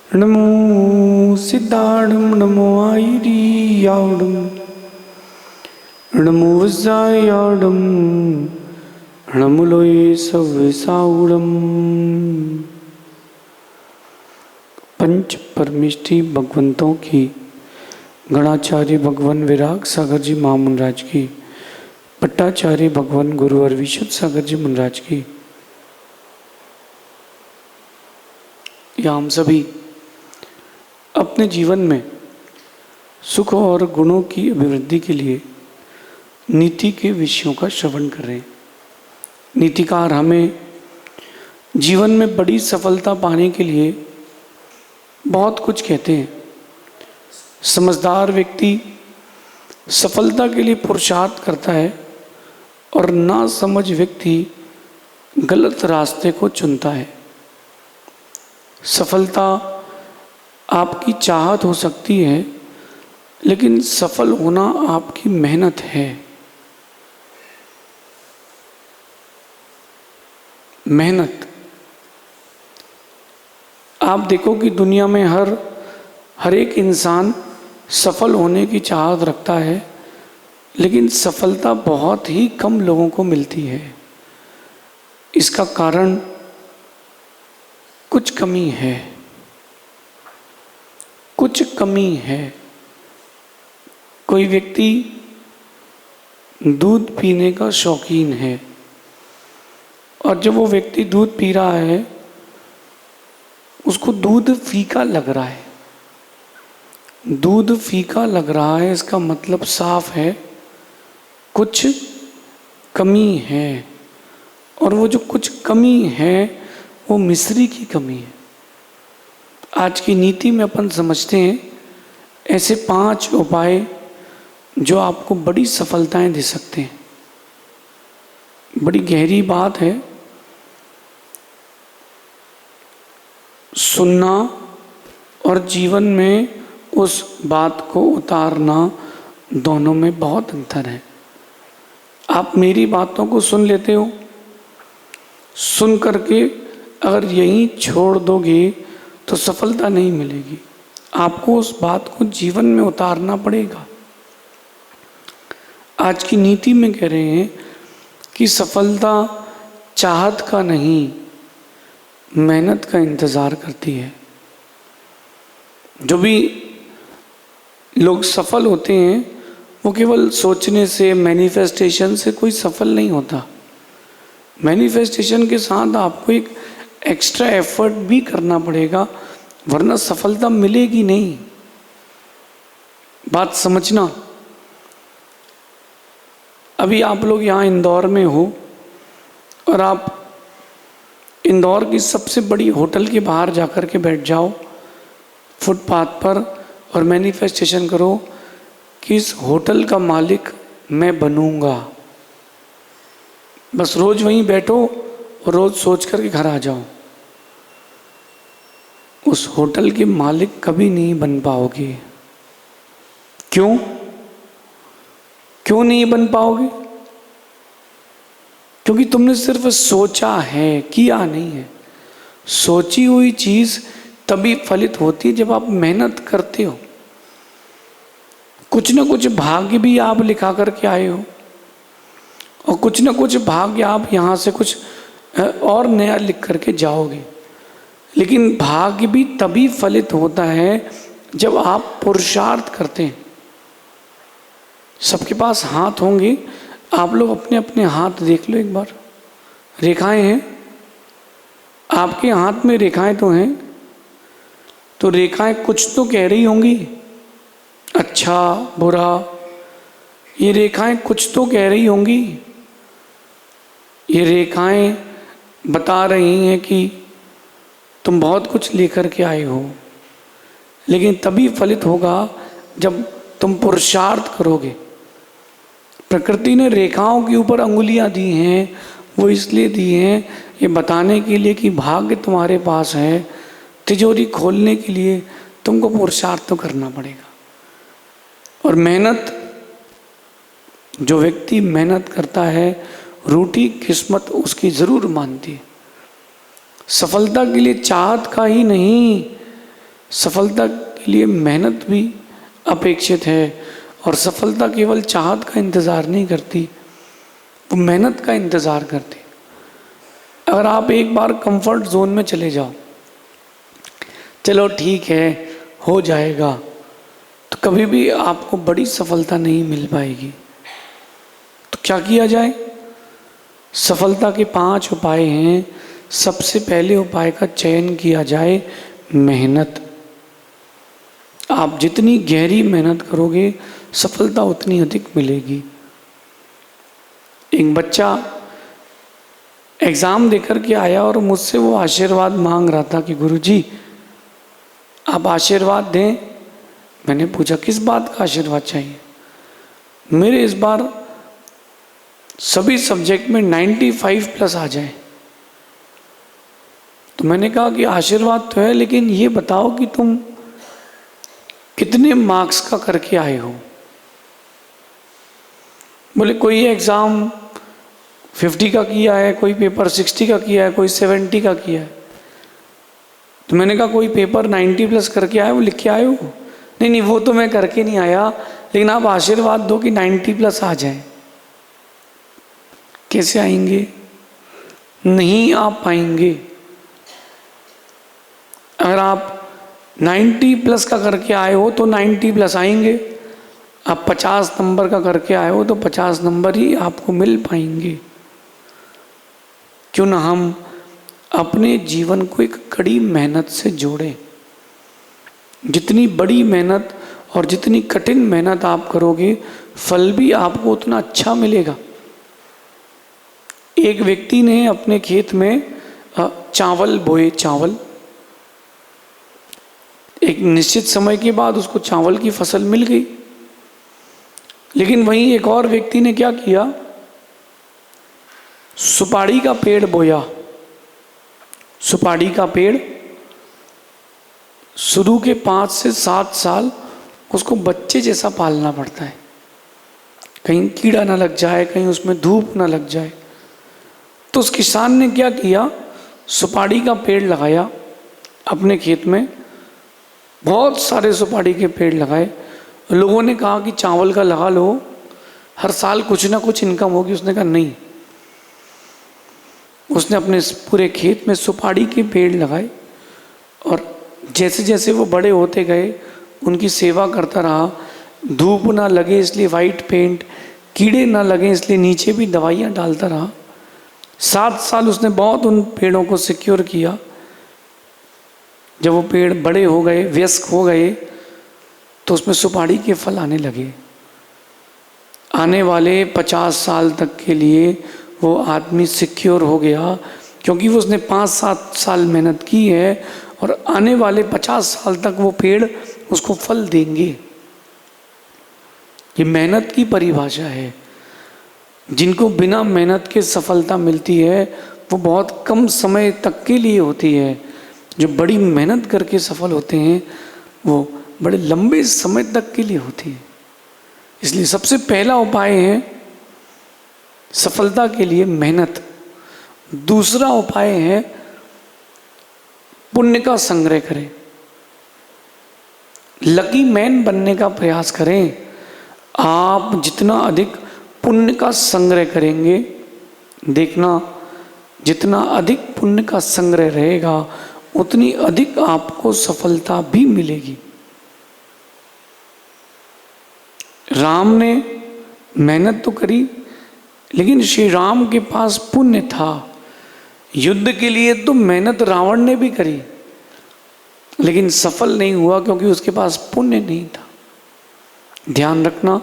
नमो सिद्धार्णं नमो आयर्याडं नमो वज्रायाडं नमो लोये सव्यसाऊडं। पंच परमेष्टि भगवंतों की गणाचार्य भगवान विराग सागर जी महामुनराज की, पट्टाचार्य भगवान गुरुवर विशुद्ध सागर जी मुनराज की, या हम सभी अपने जीवन में सुख और गुणों की अभिवृद्धि के लिए नीति के विषयों का श्रवण कर रहे हैं। नीतिकार हमें जीवन में बड़ी सफलता पाने के लिए बहुत कुछ कहते हैं। समझदार व्यक्ति सफलता के लिए पुरुषार्थ करता है और नासमझ व्यक्ति गलत रास्ते को चुनता है। सफलता आपकी चाहत हो सकती है, लेकिन सफल होना आपकी मेहनत है। मेहनत। आप देखो कि दुनिया में हर एक इंसान सफल होने की चाहत रखता है, लेकिन सफलता बहुत ही कम लोगों को मिलती है। इसका कारण कुछ कमी है, कुछ कमी है। कोई व्यक्ति दूध पीने का शौकीन है और जब वो व्यक्ति दूध पी रहा है उसको दूध फीका लग रहा है। दूध फीका लग रहा है, इसका मतलब साफ है कुछ कमी है, और वो जो कुछ कमी है वो मिश्री की कमी है। आज की नीति में अपन समझते हैं ऐसे 5 उपाय जो आपको बड़ी सफलताएं दे सकते हैं। बड़ी गहरी बात है। सुनना और जीवन में उस बात को उतारना, दोनों में बहुत अंतर है। आप मेरी बातों को सुन लेते हो, सुन करके अगर यहीं छोड़ दोगे तो सफलता नहीं मिलेगी। आपको उस बात को जीवन में उतारना पड़ेगा। आज की नीति में कह रहे हैं कि सफलता चाहत का नहीं, मेहनत का इंतज़ार करती है। जो भी लोग सफल होते हैं वो केवल सोचने से, मैनिफेस्टेशन से कोई सफल नहीं होता। मैनिफेस्टेशन के साथ आपको एक एक्स्ट्रा एफर्ट भी करना पड़ेगा, वरना सफलता मिलेगी नहीं। बात समझना। अभी आप लोग यहाँ इंदौर में हो और आप इंदौर की सबसे बड़ी होटल के बाहर जाकर के बैठ जाओ फुटपाथ पर और मैनिफेस्टेशन करो कि इस होटल का मालिक मैं बनूंगा। बस रोज वहीं बैठो और रोज सोच करके घर आ जाओ। उस होटल के मालिक कभी नहीं बन पाओगे। क्यों? क्यों नहीं बन पाओगे? क्योंकि तुमने सिर्फ सोचा है, किया नहीं है। सोची हुई चीज तभी फलित होती है जब आप मेहनत करते हो। कुछ ना कुछ भाग्य भी आप लिखा करके आए हो और कुछ ना कुछ भाग्य आप यहाँ से कुछ और नया लिख करके जाओगे। लेकिन भाग्य भी तभी फलित होता है जब आप पुरुषार्थ करते हैं। सबके पास हाथ होंगे, आप लोग अपने अपने हाथ देख लो एक बार। रेखाएं हैं आपके हाथ में, रेखाएं तो हैं, तो रेखाएं कुछ तो कह रही होंगी, अच्छा बुरा। ये रेखाएं कुछ तो कह रही होंगी। ये रेखाएं बता रही हैं कि तुम बहुत कुछ लेकर के आए हो, लेकिन तभी फलित होगा जब तुम पुरुषार्थ करोगे। प्रकृति ने रेखाओं के ऊपर अंगुलियां दी हैं, वो इसलिए दी हैं ये बताने के लिए कि भाग्य तुम्हारे पास है। तिजोरी खोलने के लिए तुमको पुरुषार्थ तो करना पड़ेगा। और मेहनत, जो व्यक्ति मेहनत करता है रूठी किस्मत उसकी जरूर मानती है। सफलता के लिए चाहत का ही नहीं, सफलता के लिए मेहनत भी अपेक्षित है, और सफलता केवल चाहत का इंतज़ार नहीं करती, वो मेहनत का इंतज़ार करती। अगर आप एक बार कंफर्ट जोन में चले जाओ, चलो ठीक है हो जाएगा, तो कभी भी आपको बड़ी सफलता नहीं मिल पाएगी। तो क्या किया जाए? सफलता के 5 उपाय हैं। सबसे पहले उपाय का चयन किया जाए मेहनत। आप जितनी गहरी मेहनत करोगे सफलता उतनी अधिक मिलेगी। एक बच्चा एग्ज़ाम देकर के आया और मुझसे वो आशीर्वाद मांग रहा था कि गुरुजी आप आशीर्वाद दें। मैंने पूछा किस बात का आशीर्वाद चाहिए? मेरे इस बार सभी सब्जेक्ट में 95+ आ जाए। तो मैंने कहा कि आशीर्वाद तो है, लेकिन ये बताओ कि तुम कितने मार्क्स का करके आए हो? बोले कोई एग्ज़ाम 50 का किया है, कोई पेपर 60 का किया है, कोई 70 का किया है। तो मैंने कहा कोई पेपर 90+ करके आए हो, लिख के आए हो? नहीं नहीं, वो तो मैं करके नहीं आया, लेकिन आप आशीर्वाद दो कि 90+ आ जाए। कैसे आएंगे? नहीं आ पाएंगे। अगर आप 90+ का करके आए हो तो 90+ आएंगे। आप 50 नंबर का करके आए हो तो 50 नंबर ही आपको मिल पाएंगे। क्यों ना हम अपने जीवन को एक कड़ी मेहनत से जोड़ें। जितनी बड़ी मेहनत और जितनी कठिन मेहनत आप करोगे, फल भी आपको उतना अच्छा मिलेगा। एक व्यक्ति ने अपने खेत में चावल बोए। चावल एक निश्चित समय के बाद उसको चावल की फसल मिल गई, लेकिन वहीं एक और व्यक्ति ने क्या किया? सुपारी का पेड़ बोया। सुपारी का पेड़ शुरू के 5 से 7 साल उसको बच्चे जैसा पालना पड़ता है, कहीं कीड़ा ना लग जाए, कहीं उसमें धूप ना लग जाए। तो उस किसान ने क्या किया? सुपारी का पेड़ लगाया अपने खेत में, बहुत सारे सुपारी के पेड़ लगाए। लोगों ने कहा कि चावल का लगा लो, हर साल कुछ ना कुछ इनकम होगी। उसने कहा नहीं। उसने अपने पूरे खेत में सुपारी के पेड़ लगाए, और जैसे जैसे वो बड़े होते गए उनकी सेवा करता रहा। धूप ना लगे इसलिए वाइट पेंट, कीड़े ना लगे इसलिए नीचे भी दवाइयाँ डालता रहा। 7 साल उसने बहुत उन पेड़ों को सिक्योर किया। जब वो पेड़ बड़े हो गए, वयस्क हो गए, तो उसमें सुपारी के फल आने लगे। आने वाले 50 साल तक के लिए वो आदमी सिक्योर हो गया, क्योंकि वो उसने 5-7 साल मेहनत की है, और आने वाले 50 साल तक वो पेड़ उसको फल देंगे। ये मेहनत की परिभाषा है। जिनको बिना मेहनत के सफलता मिलती है वो बहुत कम समय तक के लिए होती है। जो बड़ी मेहनत करके सफल होते हैं वो बड़े लंबे समय तक के लिए होती है। इसलिए सबसे पहला उपाय है सफलता के लिए मेहनत। दूसरा उपाय है पुण्य का संग्रह करें। लकी मैन बनने का प्रयास करें। आप जितना अधिक पुण्य का संग्रह करेंगे, देखना जितना अधिक पुण्य का संग्रह रहेगा उतनी अधिक आपको सफलता भी मिलेगी। राम ने मेहनत तो करी, लेकिन श्री राम के पास पुण्य था। युद्ध के लिए तो मेहनत रावण ने भी करी, लेकिन सफल नहीं हुआ क्योंकि उसके पास पुण्य नहीं था। ध्यान रखना,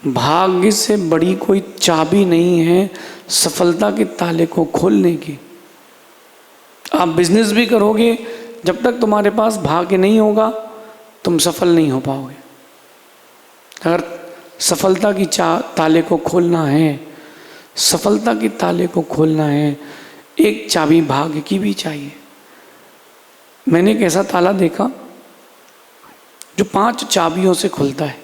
भाग्य से बड़ी कोई चाबी नहीं है सफलता के ताले को खोलने की। आप बिजनेस भी करोगे, जब तक तुम्हारे पास भाग्य नहीं होगा तुम सफल नहीं हो पाओगे। अगर सफलता की ताले को खोलना है, सफलता के ताले को खोलना है, एक चाबी भाग्य की भी चाहिए। मैंने एक ऐसा ताला देखा जो 5 चाबियों से खुलता है।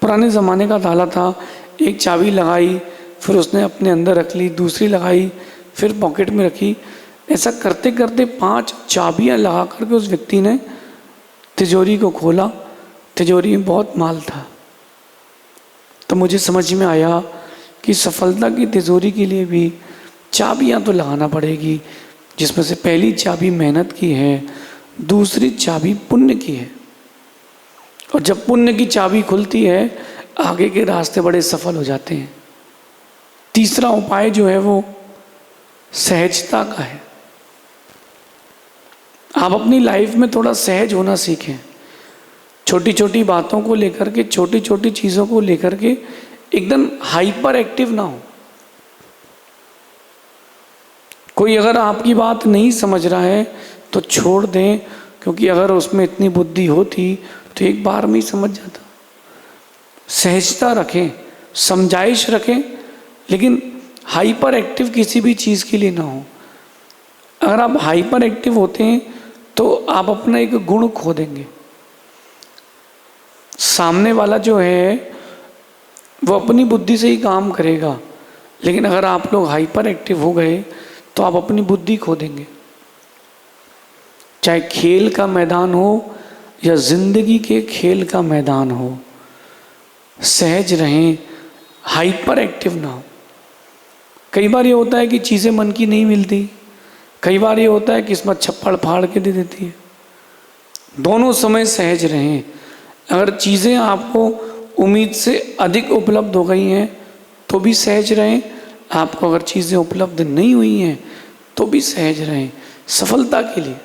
पुराने ज़माने का ताला था। एक चाबी लगाई, फिर उसने अपने अंदर रख ली, दूसरी लगाई, फिर पॉकेट में रखी। ऐसा करते करते 5 चाबियां लगा करके उस व्यक्ति ने तिजोरी को खोला। तिजोरी में बहुत माल था। तो मुझे समझ में आया कि सफलता की तिजोरी के लिए भी चाबियां तो लगाना पड़ेगी, जिसमें से पहली चाबी मेहनत की है, दूसरी चाबी पुण्य की है। और जब पुण्य की चाबी खुलती है, आगे के रास्ते बड़े सफल हो जाते हैं। तीसरा उपाय जो है वो सहजता का है। आप अपनी लाइफ में थोड़ा सहज होना सीखें। छोटी छोटी बातों को लेकर के, छोटी छोटी चीज़ों को लेकर के एकदम हाइपर एक्टिव ना हो। कोई अगर आपकी बात नहीं समझ रहा है तो छोड़ दें, क्योंकि अगर उसमें इतनी बुद्धि होती तो एक बार में ही समझ जाता। सहजता रखें, समझाइश रखें, लेकिन हाइपर एक्टिव किसी भी चीज़ के लिए ना हो। अगर आप हाइपर एक्टिव होते हैं तो आप अपना एक गुण खो देंगे। सामने वाला जो है वो अपनी बुद्धि से ही काम करेगा, लेकिन अगर आप लोग हाइपर एक्टिव हो गए तो आप अपनी बुद्धि खो देंगे। चाहे खेल का मैदान हो या जिंदगी के खेल का मैदान हो, सहज रहें, हाइपर एक्टिव ना हो। कई बार ये होता है कि चीज़ें मन की नहीं मिलती, कई बार ये होता है कि किस्मत छप्पड़ फाड़ के दे देती है। दोनों समय सहज रहें। अगर चीज़ें आपको उम्मीद से अधिक उपलब्ध हो गई हैं तो भी सहज रहें, आपको अगर चीज़ें उपलब्ध नहीं हुई हैं तो भी सहज रहें। सफलता के लिए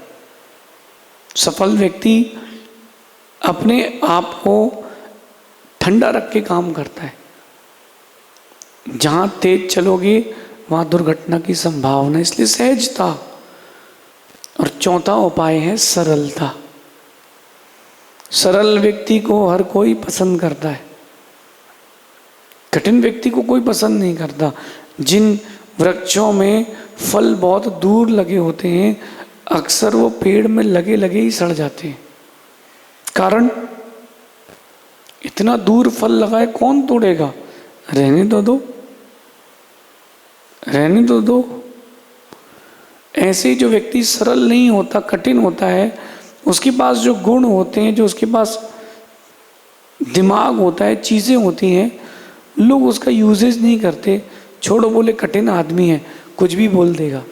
सफल व्यक्ति अपने आप को ठंडा रख के काम करता है। जहाँ तेज चलोगे वहाँ दुर्घटना की संभावना, इसलिए सहजता। और चौथा उपाय है सरलता। सरल व्यक्ति को हर कोई पसंद करता है, कठिन व्यक्ति को कोई पसंद नहीं करता। जिन वृक्षों में फल बहुत दूर लगे होते हैं, अक्सर वो पेड़ में लगे लगे ही सड़ जाते हैं। कारण, इतना दूर फल लगा है, कौन तोड़ेगा? रहने तो दो, रहने तो दो। ऐसे ही जो व्यक्ति सरल नहीं होता, कठिन होता है, उसके पास जो गुण होते हैं, जो उसके पास दिमाग होता है, चीज़ें होती हैं, लोग उसका यूजेज नहीं करते। छोड़ो, बोले कठिन आदमी है, कुछ भी बोल देगा।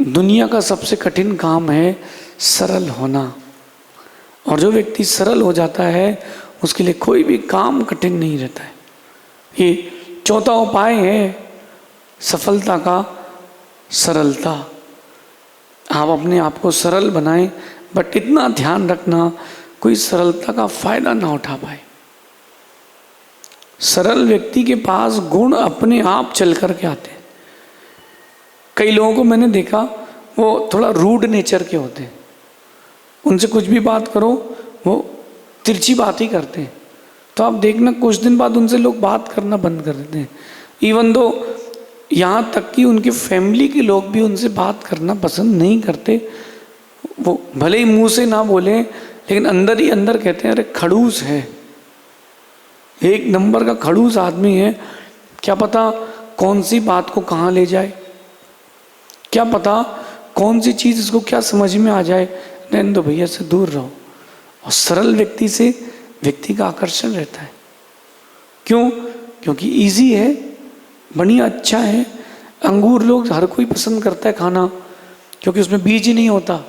दुनिया का सबसे कठिन काम है सरल होना, और जो व्यक्ति सरल हो जाता है उसके लिए कोई भी काम कठिन नहीं रहता है। ये चौथा उपाय है सफलता का, सरलता। आप अपने आप को सरल बनाएं, बट इतना ध्यान रखना कोई सरलता का फायदा ना उठा पाए। सरल व्यक्ति के पास गुण अपने आप चल कर के आते हैं। कई लोगों को मैंने देखा, वो थोड़ा रूड नेचर के होते हैं, उनसे कुछ भी बात करो वो तिरछी बात ही करते हैं। तो आप देखना कुछ दिन बाद उनसे लोग बात करना बंद कर देते हैं। इवन दो यहाँ तक कि उनके फैमिली के लोग भी उनसे बात करना पसंद नहीं करते। वो भले ही मुंह से ना बोले, लेकिन अंदर ही अंदर कहते हैं अरे खड़ूस है, एक नंबर का खड़ूस आदमी है, क्या पता कौन सी बात को कहाँ ले जाए, क्या पता कौन सी चीज़ इसको क्या समझ में आ जाए। नहीं तो भैया से दूर रहो। और सरल व्यक्ति से व्यक्ति का आकर्षण रहता है। क्यों? क्योंकि इजी है, बढ़िया, अच्छा है। अंगूर लोग हर कोई पसंद करता है खाना, क्योंकि उसमें बीज ही नहीं होता।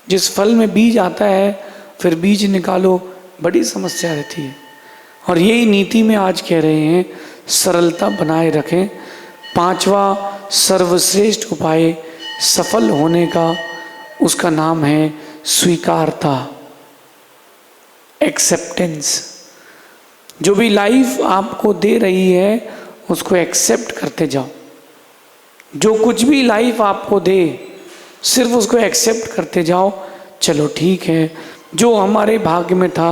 जिस फल में बीज आता है फिर बीज निकालो, बड़ी समस्या रहती है। और यही नीति में आज कह रहे हैं, सरलता बनाए रखें। पांचवा सर्वश्रेष्ठ उपाय सफल होने का, उसका नाम है स्वीकारता, एक्सेप्टेंस। जो भी लाइफ आपको दे रही है उसको एक्सेप्ट करते जाओ। जो कुछ भी लाइफ आपको दे सिर्फ उसको एक्सेप्ट करते जाओ। चलो ठीक है, जो हमारे भाग्य में था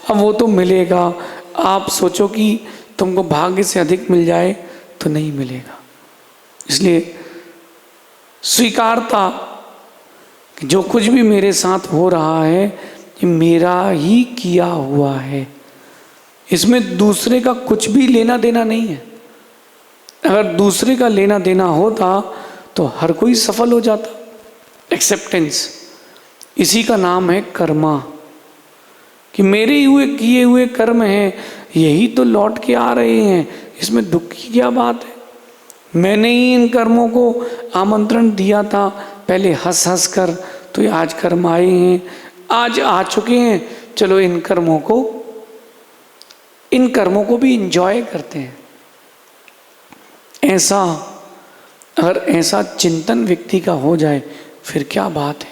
अब वो तो मिलेगा। आप सोचो कि तुमको भाग्य से अधिक मिल जाए तो नहीं मिलेगा। इसलिए स्वीकारता कि जो कुछ भी मेरे साथ हो रहा है ये मेरा ही किया हुआ है, इसमें दूसरे का कुछ भी लेना देना नहीं है। अगर दूसरे का लेना देना होता तो हर कोई सफल हो जाता। एक्सेप्टेंस, इसी का नाम है कर्मा, कि मेरे हुए किए हुए कर्म हैं, यही तो लौट के आ रहे हैं, इसमें दुख की क्या बात है। मैंने ही इन कर्मों को आमंत्रण दिया था पहले हंस हंस कर, तो ये आज कर्म आए हैं, आज आ चुके हैं, चलो इन कर्मों को भी इंजॉय करते हैं। ऐसा, अगर ऐसा चिंतन व्यक्ति का हो जाए फिर क्या बात है।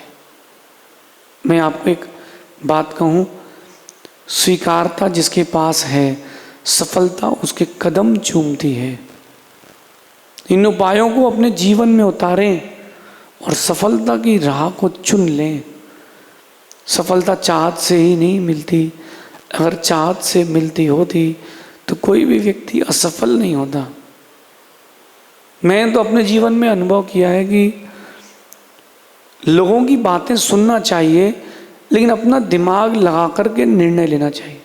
मैं आपको एक बात कहूँ, स्वीकारता जिसके पास है, सफलता उसके कदम चूमती है। इन उपायों को अपने जीवन में उतारें और सफलता की राह को चुन लें। सफलता चाहत से ही नहीं मिलती, अगर चाहत से मिलती होती तो कोई भी व्यक्ति असफल नहीं होता। मैं तो अपने जीवन में अनुभव किया है कि लोगों की बातें सुनना चाहिए, लेकिन अपना दिमाग लगा करके निर्णय लेना चाहिए।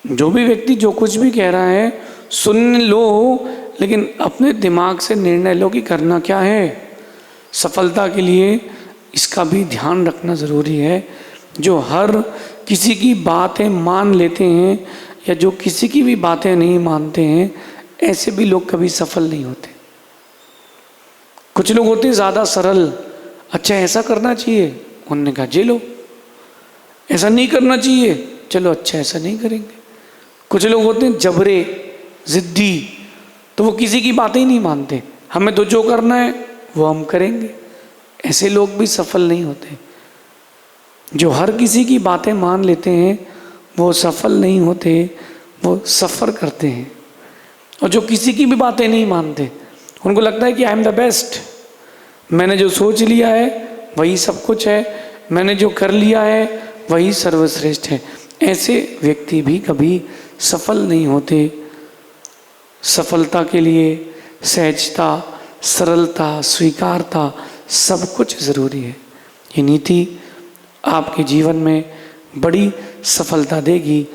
जो भी व्यक्ति जो कुछ भी कह रहा है सुन लो, लेकिन अपने दिमाग से निर्णय लो कि करना क्या है। सफलता के लिए इसका भी ध्यान रखना ज़रूरी है। जो हर किसी की बातें मान लेते हैं या जो किसी की भी बातें नहीं मानते हैं, ऐसे भी लोग कभी सफल नहीं होते। कुछ लोग होते हैं ज़्यादा सरल, अच्छा ऐसा करना चाहिए, उन्होंने कहा जे लो, ऐसा नहीं करना चाहिए, चलो अच्छा ऐसा नहीं करेंगे। कुछ लोग होते हैं जबरे, ज़िद्दी, तो वो किसी की बातें ही नहीं मानते, हमें तो जो करना है वो हम करेंगे। ऐसे लोग भी सफल नहीं होते। जो हर किसी की बातें मान लेते हैं वो सफल नहीं होते, वो सफ़र करते हैं। और जो किसी की भी बातें नहीं मानते, उनको लगता है कि आई एम द बेस्ट, मैंने जो सोच लिया है वही सब कुछ है, मैंने जो कर लिया है वही सर्वश्रेष्ठ है। ऐसे व्यक्ति भी कभी सफल नहीं होते। सफलता के लिए सहजता, सरलता, स्वीकारता सब कुछ ज़रूरी है। ये नीति आपके जीवन में बड़ी सफलता देगी,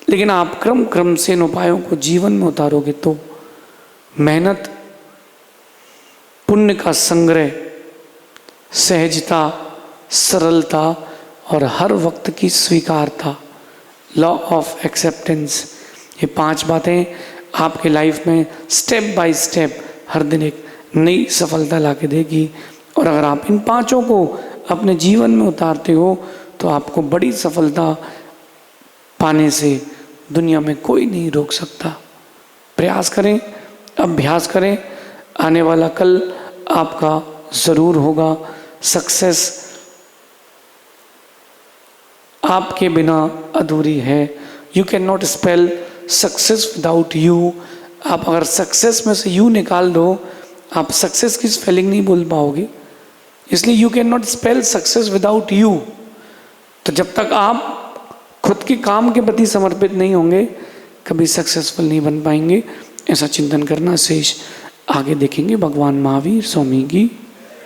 लेकिन आप क्रम क्रम से इन उपायों को जीवन में उतारोगे तो मेहनत, पुण्य का संग्रह, सहजता, सरलता और हर वक्त की स्वीकारता, लॉ ऑफ एक्सेप्टेंस, ये 5 बातें आपके लाइफ में स्टेप बाय स्टेप हर दिन एक नई सफलता ला के देगी। और अगर आप इन 5 को अपने जीवन में उतारते हो तो आपको बड़ी सफलता पाने से दुनिया में कोई नहीं रोक सकता। प्रयास करें, अभ्यास करें, आने वाला कल आपका ज़रूर होगा। सक्सेस आपके बिना अधूरी है। You can not spell success without you. आप अगर सक्सेस में से यू निकाल दो, आप सक्सेस की स्पेलिंग नहीं बोल पाओगे। इसलिए you can not spell success without you. तो जब तक आप खुद के काम के प्रति समर्पित नहीं होंगे, कभी सक्सेसफुल नहीं बन पाएंगे। ऐसा चिंतन करना शेष आगे देखेंगे। भगवान महावीर स्वामी की